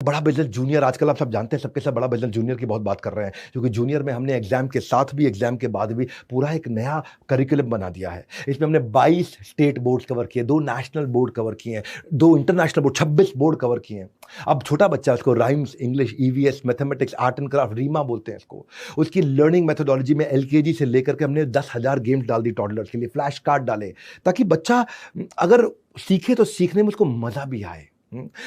बड़ा business junior आजकल आप सब जानते हैं, सबके सब बड़ा बिज़नेस जूनियर की बहुत बात कर रहे हैं, क्योंकि जूनियर में हमने एग्ज़ाम के साथ भी, एग्ज़ाम के बाद भी पूरा एक नया करिकुलम बना दिया है। इसमें हमने 22 स्टेट बोर्ड्स कवर किए, 2 नेशनल बोर्ड कवर किए हैं, 2 इंटरनेशनल बोर्ड, 26 बोर्ड कवर किए हैं। अब छोटा बच्चा उसको rhymes, English, EVS, mathematics, art and craft, रीमा बोलते हैं इसको। उसकी लर्निंग मेथोडोलॉजी में एलकेजी से लेकर के हमने 10,000 गेम्स डाल दी टॉडलर्स के लिए, फ्लैश कार्ड डाले, ताकि बच्चा अगर सीखे तो सीखने में उसको मज़ा भी आए।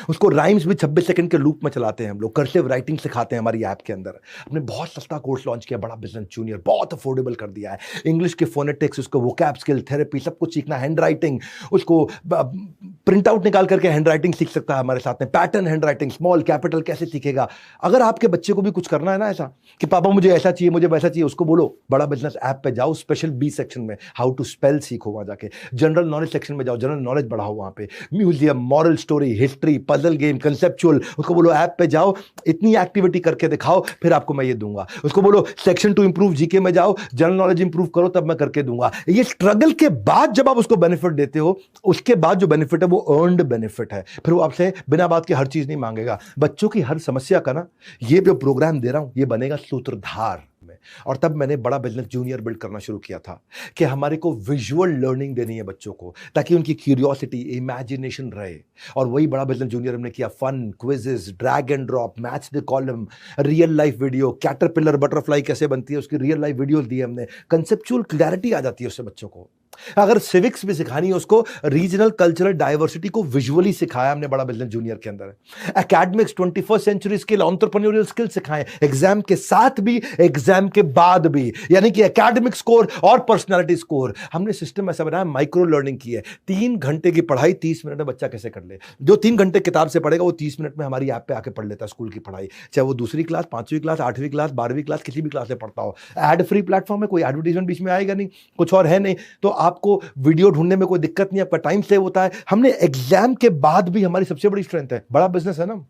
उसको राइम्स भी 26 सेकंड के लूप में चलाते हैं हम लोग, कर्सिव राइटिंग सिखाते हैं हमारी ऐप के अंदर। हमने बहुत सस्ता कोर्स लॉन्च किया, बड़ा बिजनेस जूनियर, बहुत अफोर्डेबल कर दिया है। इंग्लिश के फोनेटिक्स, उसको वोकैब स्किल, थेरेपी, सब कुछ सीखना, हैंड राइटिंग, उसको प्रिंट आउट निकाल करके हैंड राइटिंग सीख सकता है हमारे साथ में, pattern hand writing, small capital कैसे सीखेगा। अगर आपके बच्चे को भी कुछ करना है ना ऐसा कि पापा मुझे ऐसा चाहिए, मुझे वैसा चाहिए, उसको बोलो बड़ा बिजनेस ऐप पे जाओ, स्पेशल बी सेक्शन में हाउ टू स्पेल सीखो, वहां जाके जनरल नॉलेज सेक्शन में जाओ, जनरल नॉलेज बढ़ाओ, वहां पे museum, moral story, history, puzzle game, conceptual, उसको बोलो ऐप पे जाओ, इतनी एक्टिविटी करके दिखाओ, फिर आपको मैं ये दूंगा। उसको बोलो सेक्शन टू इंप्रूव जीके में जाओ, जनरल नॉलेज इंप्रूव करो, तब मैं करके दूंगा। ये स्ट्रगल के बाद जब आप उसको बेनिफिट देते हो, उसके बाद जो बेनिफिट है वो अर्नड बेनिफिट है, फिर वो आपसे बिना बात के हर चीज नहीं मांगेगा। बच्चों की हर समस्या का ना ये जो प्रोग्राम दे रहा हूं, ये बनेगा सूत्रधार में। और तब मैंने बड़ा बिजनेस जूनियर बिल्ड करना शुरू किया था कि हमारे को विजुअल लर्निंग देनी है बच्चों को, ताकि उनकी क्यूरियोसिटी, इमेजिनेशन रहे। और वही बड़ा बिजनेस जूनियर हमने किया, fun quizzes, drag and drop, match the column, real life video, caterpillar butterfly कैसे बनती है उसकी रियल लाइफ वीडियोस दी हमने। कंसेप्चुअल क्लैरिटी आ जाती है उससे बच्चों को। अगर सिविक्स भी सिखानी है उसको, रीजनल कल्चरल डाइवर्सिटी को विजुअली सिखाया हमने बड़ा बिजनेस जूनियर के अंदर। Academics, 21st century skill, entrepreneurial skill सिखाएं, एग्जाम के साथ भी, एग्जाम के बाद भी, यानी कि एकेडमिक स्कोर और पर्सनालिटी स्कोर। हमने सिस्टम ऐसा बनाया, माइक्रो लर्निंग की है। 3 घंटे की पढ़ाई 30 मिनट में बच्चा कैसे कर ले। जो 3 घंटे किताब से पढ़ेगा वो 30 मिनट में हमारी ऐप पे आके पढ़ लेता है स्कूल की पढ़ाई, चाहे वो दूसरी क्लास, 5वीं क्लास, 8वीं क्लास, 12वीं क्लास, किसी भी क्लास से पढ़ता हो। एड फ्री प्लेटफॉर्म है, कोई एडवर्टीजमेंट बीच में आएगा नहीं, कुछ और है नहीं, तो आपको वीडियो ढूंढने में कोई दिक्कत नहीं, आपका टाइम सेव होता है। हमने एग्जाम के बाद भी, हमारी सबसे बड़ी स्ट्रेंथ है, बड़ा बिजनेस है ना,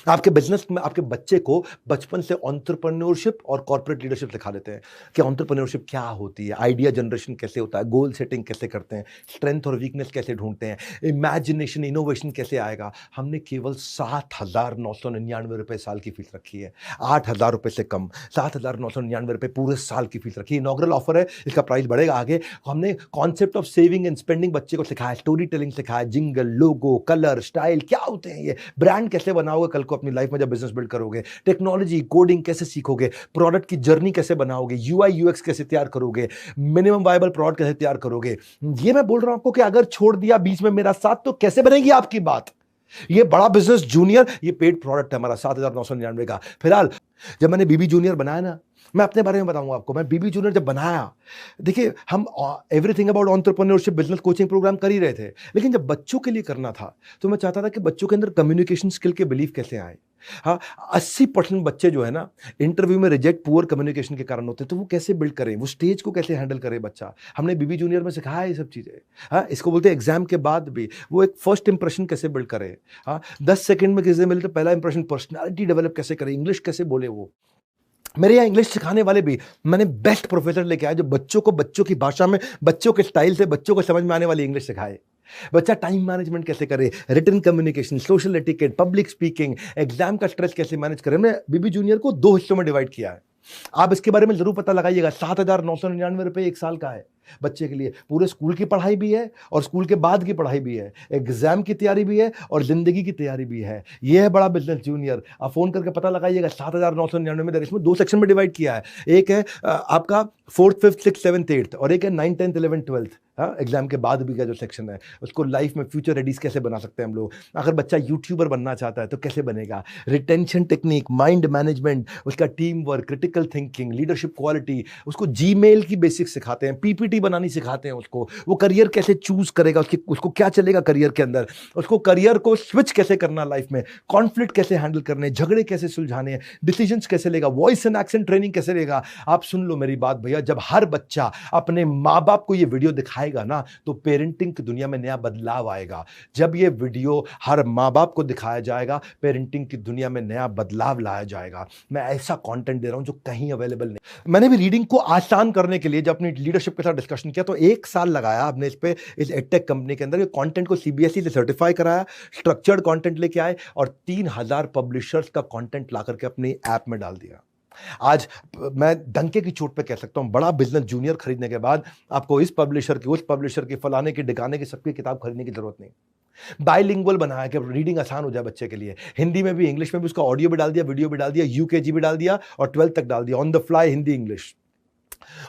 आपके बिजनेस में आपके बच्चे को बचपन से एंटरप्रेन्योरशिप और कॉर्पोरेट लीडरशिप सिखा देते हैं कि एंटरप्रेन्योरशिप क्या होती है, आइडिया जनरेशन कैसे होता है, गोल सेटिंग कैसे करते हैं, स्ट्रेंथ और वीकनेस कैसे ढूंढते हैं, इमेजिनेशन, इनोवेशन कैसे आएगा। हमने केवल 7,999 रुपए साल की फीस रखी है, 8,000 रुपए से कम, 7,999 रुपए पूरे साल की फीस रखी है। इनॉग्रल ऑफर है, इसका प्राइस बढ़ेगा आगे। हमने concept of saving and spending बच्चे को सिखाया, स्टोरी टेलिंग सिखाया, जिंगल, लोगो, कलर, स्टाइल क्या होते हैं, ये ब्रांड कैसे बनाओगे कल को अपनी लाइफ में जब बिजनेस बिल्ड करोगे, टेक्नोलॉजी, कोडिंग कैसे सीखोगे, प्रोडक्ट की जर्नी कैसे बनाओगे, यूआई यूएक्स कैसे तैयार करोगे, मिनिमम वायबल प्रोडक्ट कैसे तैयार करोगे। ये मैं बोल रहा हूं आपको कि अगर छोड़ दिया बीच में मेरा साथ तो कैसे बनेगी आपकी बात। ये बड़ा बिजनेस जूनियर, ये पेड प्रोडक्ट है हमारा 7,999 का। फिलहाल जब मैंने बीबी जूनियर बनाया ना, मैं अपने बारे में बताऊंगा आपको, मैं बीबी जूनियर जब बनाया, देखिए हम everything about entrepreneurship business coaching programme कर ही रहे थे, लेकिन जब बच्चों के लिए करना था तो मैं चाहता था कि बच्चों के अंदर कम्युनिकेशन स्किल के बिलीफ कैसे आए। हाँ, 80% बच्चे जो है ना इंटरव्यू में रिजेक्ट पुअर कम्युनिकेशन के कारण होते हैं, तो वो कैसे बिल्ड करें, वो स्टेज को कैसे हैंडल करे बच्चा। हमने बीबी जूनियर में सिखाया ये सब चीजें। हाँ, इसको बोलते हैं एग्जाम के बाद भी वो एक फर्स्ट इंप्रेशन कैसे बिल्ड करे। हाँ, 10 सेकंड में किसी से मिले तो पहला इंप्रेशन, पर्सनालिटी डेवलप कैसे करे, इंग्लिश कैसे बोले वो। मेरे यहाँ इंग्लिश सिखाने वाले भी मैंने बेस्ट प्रोफेसर लेके आया, जो बच्चों को बच्चों की भाषा में, बच्चों के स्टाइल से, बच्चों को समझ में आने वाली इंग्लिश सिखाए। बच्चा टाइम मैनेजमेंट कैसे करे, written communication, social etiquette, public speaking, exam का स्ट्रेस कैसे मैनेज करे। हमने बीबी जूनियर को 2 हिस्सों में डिवाइड किया है। आप इसके बारे में जरूर पता लगाइएगा। 7,999 रुपए एक साल का है बच्चे के लिए। पूरे स्कूल की पढ़ाई भी है और स्कूल के बाद की पढ़ाई भी है, एग्जाम की तैयारी भी है और जिंदगी की तैयारी भी है। यह है बड़ा बिजनेस जूनियर। आप फोन करके पता लगाइएगा। 7,999 में इसमें 2 सेक्शन में डिवाइड किया है। एक है आपका 4th 5th 6th 7th 8th, और एक है 9th 10th 11th 12th। Exam के बाद भी का जो सेक्शन है उसको लाइफ में फ्यूचर रेडीज कैसे बना सकते हैं हम लोग। अगर बच्चा यूट्यूबर बनना चाहता है तो कैसे बनेगा, रिटेंशन टेक्निक, माइंड मैनेजमेंट, उसका team work, critical thinking, leadership quality, उसको जीमेल की बेसिक्स सिखाते हैं, पीपीटी बनानी सिखाते हैं उसको, वो करियर कैसे चूज करेगा, उसको क्या चलेगा करियर के अंदर, उसको करियर को स्विच कैसे करना लाइफ में, कॉन्फ्लिक्ट कैसे हैंडल करने, झगड़े कैसे सुलझाने, डिसीजंस कैसे लेगा, वॉइस एंड एक्सेंट ट्रेनिंग कैसे लेगा। आप सुन लो मेरी बात भैया, जब हर बच्चा अपने माँ बाप को ये वीडियो दिखाएगा ना तो पेरेंटिंग की दुनिया में नया बदलाव आएगा। जब ये वीडियो हर माँ बाप को दिखाया जाएगा, पेरेंटिंग की दुनिया में नया बदलाव लाया जाएगा। मैं ऐसा कंटेंट दे रहा हूं जो कहीं अवेलेबल नहीं। मैंने भी रीडिंग को आसान करने के लिए जब अपनी लीडरशिप के साथ डिस्कशन किया, तो 1 साल लगाया हमने इस पे, इस एडटेक कंपनी के अंदर कंटेंट को सीबीएसई से सर्टिफाई कराया, स्ट्रक्चर्ड कंटेंट लेके आए और 3000 पब्लिशर्स का कंटेंट ला करके अपनी ऐप में डाल दिया। आज मैं डंके की चोट पे कह सकता हूं, बड़ा बिजनेस जूनियर खरीदने के बाद आपको इस पब्लिशर की, उस पब्लिशर की, फलाने की, ढिकाने की, सबकी किताब खरीदने की जरूरत नहीं। बाइलिंगुअल बनाया कि रीडिंग आसान हो जाए बच्चे के लिए, हिंदी में भी इंग्लिश में भी, उसका ऑडियो भी डाल दिया, वीडियो भी डाल दिया, यूकेजी भी डाल दिया और 12th तक डाल दिया, on the fly Hindi English.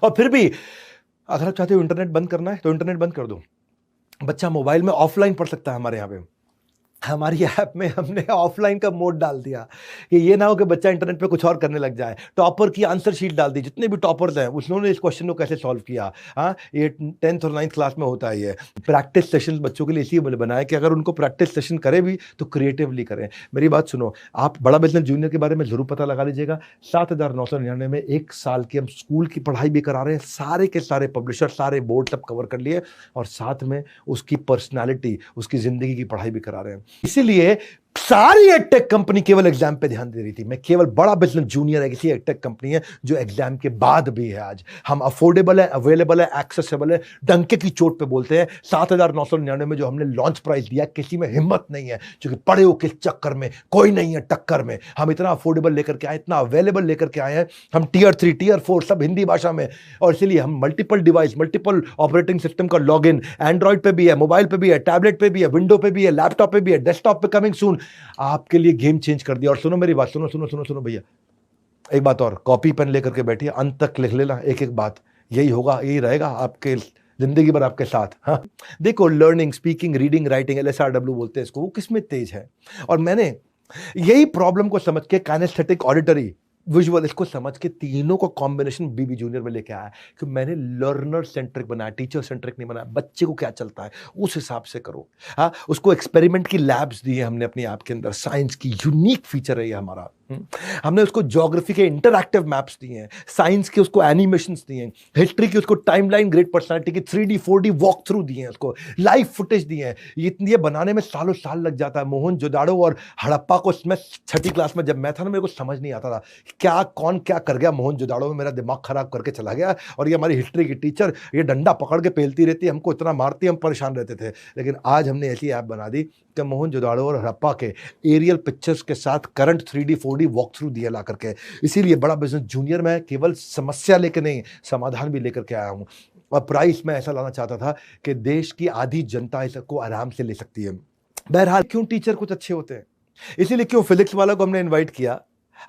और फिर भी अगर आप चाहते हो इंटरनेट बंद करना है तो इंटरनेट बंद कर दो, बच्चा मोबाइल में ऑफलाइन पढ़ सकता है। हमारे यहाँ पे हमारी ऐप में हमने ऑफलाइन का मोड डाल दिया कि ये ना हो कि बच्चा इंटरनेट पे कुछ और करने लग जाए। टॉपर की आंसर शीट डाल दी, जितने भी टॉपर्स हैं उन्होंने इस क्वेश्चन को कैसे सॉल्व किया। हाँ, ये 10th और 9th क्लास में होता है। ये प्रैक्टिस सेशन बच्चों के लिए इसीलिए बनाया कि अगर उनको प्रैक्टिस सेशन करे भी तो क्रिएटिवली करें। मेरी बात सुनो, आप बड़ा बिजनेस जूनियर के बारे में जरूर पता लगा लीजिएगा। 7,999 में 1 साल की हम स्कूल की पढ़ाई भी करा रहे हैं, सारे के सारे पब्लिशर, सारे बोर्ड सब कवर कर लिए और साथ में उसकी पर्सनैलिटी, उसकी जिंदगी की पढ़ाई भी करा रहे हैं। इसीलिए सारी एडटेक कंपनी केवल एग्जाम पे ध्यान दे रही थी। मैं केवल बड़ा बिजनेस जूनियर है, किसी एडटेक कंपनी है जो एग्जाम के बाद भी है। आज हम अफोर्डेबल है, अवेलेबल है, एक्सेसिबल है, डंके की चोट पे बोलते हैं। 7,999 में जो हमने लॉन्च प्राइस दिया, किसी में हिम्मत नहीं है, क्योंकि पड़े हो किस चक्कर में, कोई नहीं है टक्कर में। हम इतना अफोर्डेबल लेकर के आए, इतना अवेलेबल लेकर के आए हैं। हम टियर 3, टियर 4 सब हिंदी भाषा में, और इसीलिए हम multiple device, multiple operating system का लॉग इन, एंड्रॉइड पे भी है, मोबाइल पे भी है, टैबलेट पे भी है, विंडो पे भी है, लैपटॉप पे भी है, डेस्कटॉप पे कमिंग सून, आपके लिए गेम चेंज कर दिया। और सुनो मेरी बात, सुनो सुनो सुनो सुनो भैया, एक बात और, कॉपी पेन लेकर के बैठिए, अंत तक लिख लेना एक एक बात, यही होगा, यही रहेगा आपके जिंदगी भर आपके साथ। हाँ, देखो, learning, speaking, reading, writing, LSRW बोलते हैं इसको, वो किसमें तेज है। और मैंने यही प्रॉब्लम को समझ के काइनेस्थेटिक, ऑडिटरी, विजुअल, इसको समझ के तीनों को कॉम्बिनेशन बीबी जूनियर में लेके आया कि मैंने लर्नर सेंट्रिक बनाया, टीचर सेंट्रिक नहीं बनाया। बच्चे को क्या चलता है उस हिसाब से करो। हाँ, उसको एक्सपेरिमेंट की लैब्स दी है हमने अपनी ऐप के अंदर, साइंस की यूनिक फीचर है ये हमारा। हमने उसको ज्योग्राफी के इंटरैक्टिव मैप्स दिए हैं, साइंस के उसको एनिमेशंस दिए हैं, हिस्ट्री की उसको टाइमलाइन, ग्रेट पर्सनालिटी की 3D 4D वॉक थ्रू दिए हैं, उसको लाइव फुटेज दिए हैं। ये बनाने में सालों साल लग जाता है। मोहनजोदाड़ो और हड़प्पा को मैं 6ठी क्लास में जब मैं था ना, मेरे को समझ नहीं आता था क्या कौन क्या कर गया मोहनजोदाड़ो में, मेरा दिमाग खराब करके चला गया। और ये हमारी हिस्ट्री की टीचर ये डंडा पकड़ के पेलती रहती है, हमको इतना मारती, हम परेशान रहते थे। लेकिन आज हमने ऐसी ऐप बना दी कि मोहनजोदाड़ो और हड़प्पा के एरियल पिक्चर्स के साथ current 3D 4D walk through दिया ला करके। इसीलिए बड़ा बिजनेस जूनियर में केवल समस्या लेकर नहीं, समाधान भी लेकर के आया हूं। और प्राइस में ऐसा लाना चाहता था कि देश की आधी जनता इसको आराम से ले सकती है। बहरहाल, क्यों टीचर कुछ अच्छे होते हैं, इसीलिए क्यों फिजिक्स वाला को हमने इन्वाइट किया,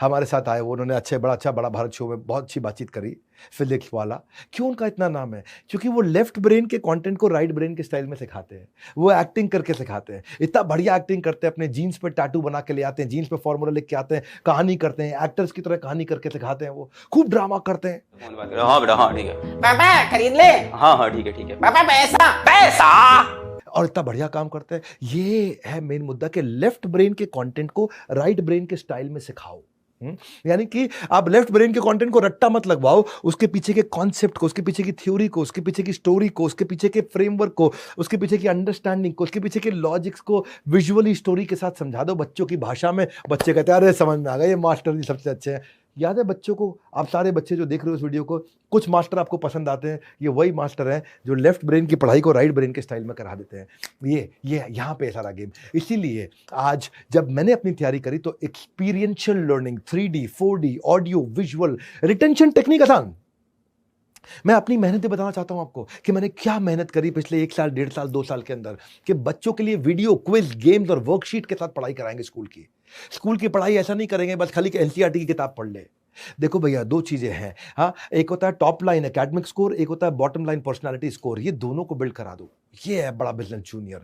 हमारे साथ आए, वो उन्होंने बड़ा भारत शो में बहुत अच्छी बातचीत करी। फिजिक्स वाला, क्यों उनका इतना नाम है, क्योंकि वो लेफ्ट ब्रेन के कंटेंट को राइट ब्रेन के स्टाइल में सिखाते हैं, वो एक्टिंग करके सिखाते हैं, इतना बढ़िया एक्टिंग करते हैं, अपने जीन्स पे टैटू बना के ले आते हैं, जीन्स पे फॉर्मूला लिख के आते हैं, कहानी करते हैं, एक्टर्स की तरह कहानी करके सिखाते हैं, वो खूब ड्रामा करते हैं। हाँ बेटा, हाँ ठीक है पापा खरीद ले। हाँ हाँ ठीक है पापा पैसा पैसा। और इतना बढ़िया काम करते हैं। ये है मेन मुद्दा कि लेफ्ट ब्रेन के कंटेंट को राइट ब्रेन के स्टाइल में सिखाओ। यानी कि आप लेफ्ट ब्रेन के कंटेंट को रट्टा मत लगवाओ, उसके पीछे के कॉन्सेप्ट को, उसके पीछे की थ्योरी को, उसके पीछे की स्टोरी को, उसके पीछे के फ्रेमवर्क को, उसके पीछे की अंडरस्टैंडिंग को, उसके पीछे के लॉजिक्स को विजुअली स्टोरी के साथ समझा दो बच्चों की भाषा में। बच्चे कहते हैं अरे समझ में आ गया, ये मास्टर जी सबसे अच्छे हैं। याद है बच्चों को, आप सारे बच्चे जो देख रहे हो इस वीडियो को, कुछ मास्टर आपको पसंद आते हैं, ये वही मास्टर हैं जो लेफ्ट ब्रेन की पढ़ाई को राइट ब्रेन के स्टाइल में करा देते हैं। ये यहाँ पे सारा गेम। इसीलिए आज जब मैंने अपनी तैयारी करी तो experiential learning, 3D 4D audio visual, retention technique आसान। मैं अपनी मेहनतें बताना चाहता हूं आपको कि मैंने क्या मेहनत करी पिछले 1 साल, 1.5 साल, 2 साल के अंदर, कि बच्चों के लिए वीडियो, क्विज, गेम्स और वर्कशीट के साथ पढ़ाई कराएंगे। स्कूल की पढ़ाई ऐसा नहीं करेंगे बस खाली NCERT की किताब पढ़ ले। देखो भैया, 2 चीजें हैं। हाँ, एक होता है टॉप लाइन एकेडमिक स्कोर, एक होता है बॉटम लाइन पर्सनालिटी स्कोर। ये दोनों को बिल्ड करा दो, ये है बड़ा बिजनेस जूनियर।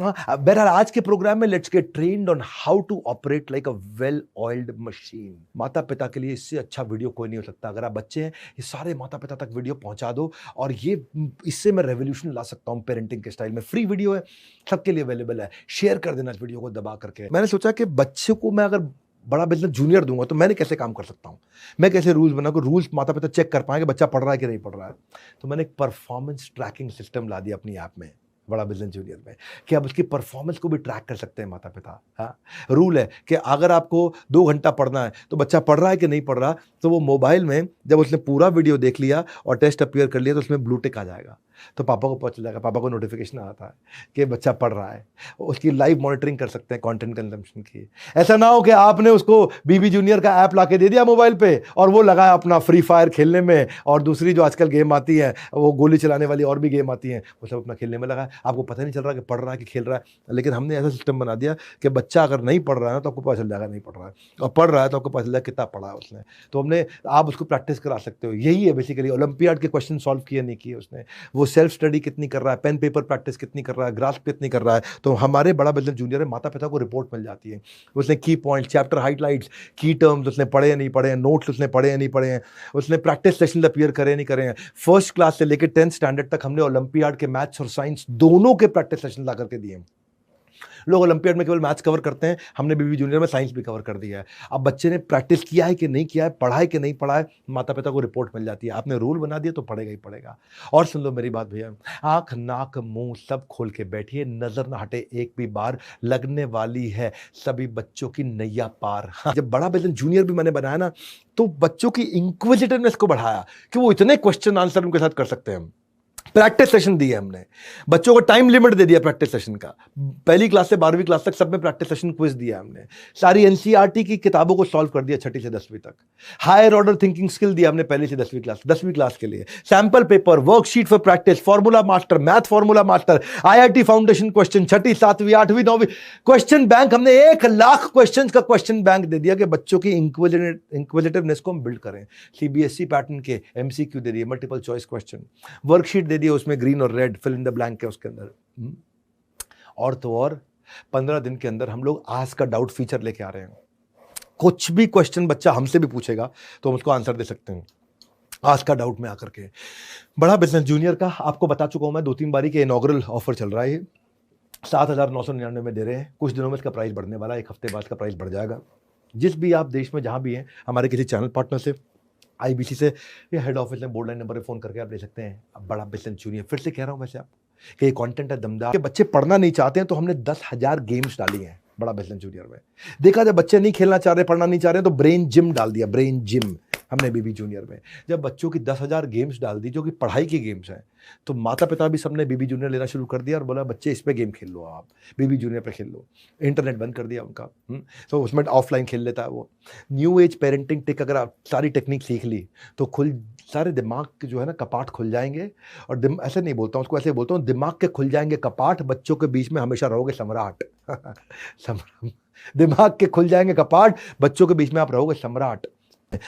हाँ, बहरहाल आज के प्रोग्राम में let's get trained on how to operate like a well oiled machine. माता पिता के लिए इससे अच्छा वीडियो कोई नहीं हो सकता। अगर आप बच्चे हैं, ये सारे माता पिता तक वीडियो पहुंचा दो, और ये इससे मैं रेवोल्यूशन ला सकता हूं पेरेंटिंग के स्टाइल में। फ्री वीडियो है, सबके लिए अवेलेबल है, शेयर कर देना इस वीडियो को दबा करके। मैंने सोचा कि बच्चे को मैं अगर बड़ा बिजनेस जूनियर दूंगा तो मैंने कैसे काम कर सकता हूं, मैं कैसे रूल्स बनाऊं, रूल्स माता पिता चेक कर पाएंगे बच्चा पढ़ रहा है कि नहीं पढ़ रहा है। तो मैंने एक परफॉर्मेंस ट्रैकिंग सिस्टम ला दिया अपनी ऐप में। बड़ा बिजनेस जूनियर में कि आप उसकी परफॉर्मेंस को भी ट्रैक कर सकते हैं माता पिता। हाँ, रूल है कि अगर आपको 2 घंटा पढ़ना है तो बच्चा पढ़ रहा है कि नहीं पढ़ रहा, तो वो मोबाइल में जब उसने पूरा वीडियो देख लिया और टेस्ट अपीयर कर लिया तो उसमें ब्लू टिक आ जाएगा, तो पापा को पता चल जाएगा, पापा को नोटिफिकेशन आता है कि बच्चा पढ़ रहा है। उसकी लाइव मॉनिटरिंग कर सकते हैं कंटेंट कंजम्पशन की। ऐसा ना हो कि आपने उसको बीबी जूनियर का ऐप ला के दे दिया मोबाइल पे और वो लगा अपना फ्री फायर खेलने में, और दूसरी जो आजकल गेम आती है वो गोली चलाने वाली और भी गेम आती हैं, वो सब अपना खेलने में लगा है। आपको पता नहीं चल रहा कि पढ़ रहा है कि खेल रहा है। लेकिन हमने ऐसा सिस्टम बना दिया कि बच्चा अगर नहीं पढ़ रहा है तो आपको पता चल जाएगा नहीं पढ़ रहा है, और पढ़ रहा है तो आपको पता चल जाएगा कितना पढ़ा है उसने। तो हमने, आप उसको प्रैक्टिस करा सकते हो। यही है बेसिकली, ओलंपियाड के क्वेश्चन सॉल्व किए नहीं किए उसने, वो सेल्फ स्टडी कितनी कर रहा है, पेन पेपर प्रैक्टिस कितनी कर रहा है, ग्रास्प कितनी कर रहा है। तो हमारे बड़ा बिजनेस जूनियर है माता पिता को रिपोर्ट मिल जाती है, उसने की पॉइंट, चैप्टर हाइलाइट्स, की टर्म्स उसने पढ़े या नहीं पढ़े हैं, नोट्स उसने पढ़े या नहीं पढ़े हैं, उसने प्रैक्टिस सेशन अपीयर करे नहीं करे हैं। फर्स्ट क्लास से लेकर 10th स्टैंडर्ड तक हमने ओलंपियाड के मैथ्स और साइंस दोनों के प्रैक्टिस सेशन ला करके दिए। लोग ओलंपियाड में केवल मैथ्स कवर करते हैं, हमने बीबी जूनियर में साइंस भी कवर कर दिया है। अब बच्चे ने प्रैक्टिस किया है कि नहीं किया है, पढ़ा है कि नहीं पढ़ा है, माता पिता को रिपोर्ट मिल जाती है। आपने रूल बना दिया तो पढ़ेगा ही पढ़ेगा। और सुन लो मेरी बात भैया, आंख नाक मुंह सब खोल के बैठिए, नजर ना हटे एक भी बार, लगने वाली है सभी बच्चों की नैया पार। जब बड़ा बिजनेस जूनियर भी मैंने बनाया ना, तो बच्चों की इंक्विजिटिवनेस को बढ़ाया कि वो इतने क्वेश्चन आंसर उनके साथ कर सकते हैं। प्रैक्टिस सेशन दिए हमने, बच्चों को टाइम लिमिट दे दिया प्रैक्टिस सेशन का। पहली क्लास से 12वीं क्लास तक सब में प्रैक्टिस सेशन क्विज दिया हमने। सारी एनसीईआरटी की किताबों को सॉल्व कर दिया 6ठी से 10वीं तक। हायर ऑर्डर थिंकिंग स्किल दिया हमने पहली से 10वीं क्लास के लिए। Sample paper, worksheet for practice, formula master, math formula master, IIT foundation question, 6ठी 7वीं 8वीं 9वीं क्वेश्चन बैंक। हमने 1 लाख क्वेश्चन का क्वेश्चन बैंक दे दिया कि बच्चों की इंक्विजिटिवनेस को हम बिल्ड करें। सीबीएसई पैटर्न के एमसीक्यू दे दिए, मल्टीपल चॉइस क्वेश्चन, वर्कशीट दे दिए, उसमें ग्रीन और red fill in the blank है उसके अंदर। और तो और 15 दिन के अंदर हम लोग आस्क का डाउट फीचर लेके आ रहे हैं। कुछ भी क्वेश्चन बच्चा हमसे भी पूछेगा तो हम उसको आंसर दे सकते हैं आस्क का डाउट में आकर के। बड़ा बिजनेस जूनियर का आपको बता चुका हूं मैं 2-3 बारी के इनॉग्रल ऑफर चल रहा है। 7,999 में दे रहे हैं। कुछ दिनों में इसका प्राइस बढ़ने वाला है, 1 हफ्ते बाद इसका प्राइस बढ़ जाएगा। जिस भी आप देश में जहां भी हैं, हमारे किसी चैनल पार्टनर से, आईबीसी से या हेड ऑफिस में बोर्ड लाइन नंबर पे फोन करके आप ले सकते हैं। अब बड़ा बिजनेस जूनियर, फिर से कह रहा हूं वैसे आप कि ये कंटेंट है दमदार। के बच्चे पढ़ना नहीं चाहते हैं तो हमने 10,000 गेम्स डाली हैं बड़ा बिजनेस जूनियर में। देखा जब बच्चे नहीं खेलना चाह रहे, पढ़ना नहीं चाह रहे, तो ब्रेन जिम डाल दिया, ब्रेन जिम हमने बीबी जूनियर में। जब बच्चों की 10,000 गेम्स डाल दी जो कि पढ़ाई की गेम्स हैं, तो माता पिता भी सबने बीबी जूनियर लेना शुरू कर दिया और बोला बच्चे इस पे गेम खेल लो, आप बीबी जूनियर पे खेल लो। इंटरनेट बंद कर दिया उनका, तो उसमें ऑफलाइन खेल लेता है वो। न्यू एज पेरेंटिंग टिक, अगर आप सारी टेक्निक सीख ली तो सारे दिमाग के जो है ना कपाट खुल जाएंगे। और ऐसे नहीं बोलता हूँ उसको, ऐसे बोलता हूँ दिमाग के खुल जाएंगे कपाट, बच्चों के बीच में हमेशा रहोगे सम्राट। दिमाग के खुल जाएंगे कपाट, बच्चों के बीच में आप रहोगे सम्राट।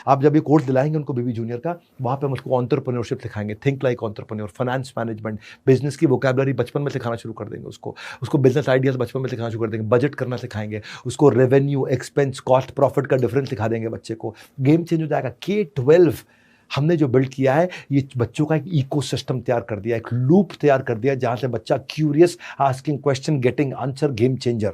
आप जब ये कोर्स दिलाएंगे उनको बीबी जूनियर का, वहाँ पे हम उसको एंटरप्रेन्योरशिप सिखाएंगे, think like entrepreneur, finance management, business की वोकैबुलरी बचपन में सिखाना शुरू कर देंगे उसको बिजनेस आइडियाज बचपन में सिखाना शुरू कर देंगे, बजट करना सिखाएंगे उसको, रेवेन्यू, एक्सपेंस, कॉस्ट, प्रॉफिट का डिफरेंस सिखा देंगे बच्चे को। गेम चेंज हो जाएगा। K-12 हमने जो बिल्ड किया है, ये बच्चों का एक इकोसिस्टम तैयार कर दिया, एक लूप तैयार कर दिया जहां से बच्चा curious, asking question, getting answer, game changer.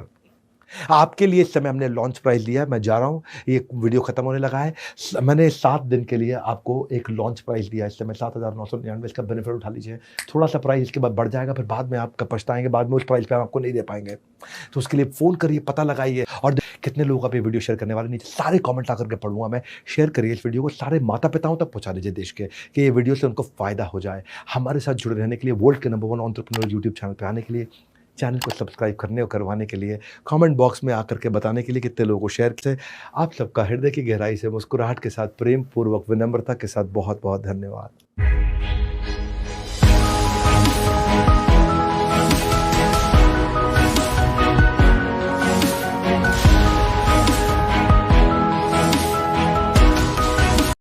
आपके लिए इस समय हमने लॉन्च प्राइस लिया है। मैं जा रहा हूं, ये वीडियो खत्म होने लगा है। मैंने 7 दिन के लिए आपको एक लॉन्च प्राइस दिया है इस समय 7,999। इसका बेनिफिट उठा लीजिए। थोड़ा सा प्राइस इसके बाद बढ़ जाएगा, फिर बाद में आपका पछताएंगे, बाद में उस प्राइस पे हम आपको नहीं दे पाएंगे। तो उसके लिए फ़ोन करिए, पता लगाइए। और कितने लोग आप ये वीडियो शेयर करने वाले, नीचे सारे कमेंट आकर के पढ़ूंगा मैं। शेयर करिए इस वीडियो को, सारे माता पिताओं तक पहुंचा दीजिए देश के, कि ये वीडियो से उनको फ़ायदा हो जाए। हमारे साथ जुड़े रहने के लिए, वर्ल्ड के नंबर 1 एंटरप्रेन्योर यूट्यूब चैनल पर आने के लिए, चैनल को सब्सक्राइब करने और करवाने के लिए, कमेंट बॉक्स में आकर के बताने के लिए कितने लोगों को शेयर से, आप सबका हृदय की गहराई से, मुस्कुराहट के साथ, प्रेम पूर्वक, विनम्रता के साथ बहुत बहुत धन्यवाद।